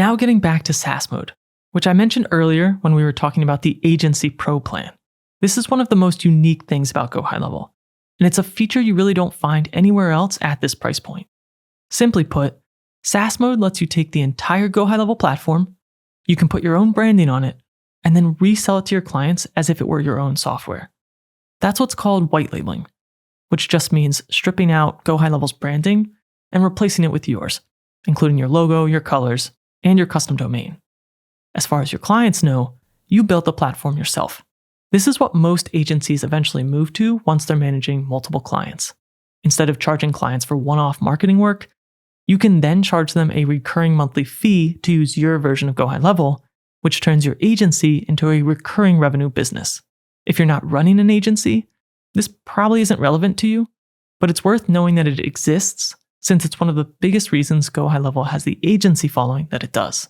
Now getting back to SaaS Mode, which I mentioned earlier when we were talking about the Agency Pro plan. This is one of the most unique things about GoHighLevel, and it's a feature you really don't find anywhere else at this price point. Simply put, SaaS Mode lets you take the entire GoHighLevel platform, you can put your own branding on it, and then resell it to your clients as if it were your own software. That's what's called white labeling, which just means stripping out GoHighLevel's branding and replacing it with yours, including your logo, your colors, and your custom domain. As far as your clients know, you built the platform yourself. This is what most agencies eventually move to once they're managing multiple clients. Instead of charging clients for one-off marketing work, you can then charge them a recurring monthly fee to use your version of GoHighLevel, which turns your agency into a recurring revenue business. If you're not running an agency, this probably isn't relevant to you, but it's worth knowing that it exists since it's one of the biggest reasons GoHighLevel has the agency following that it does.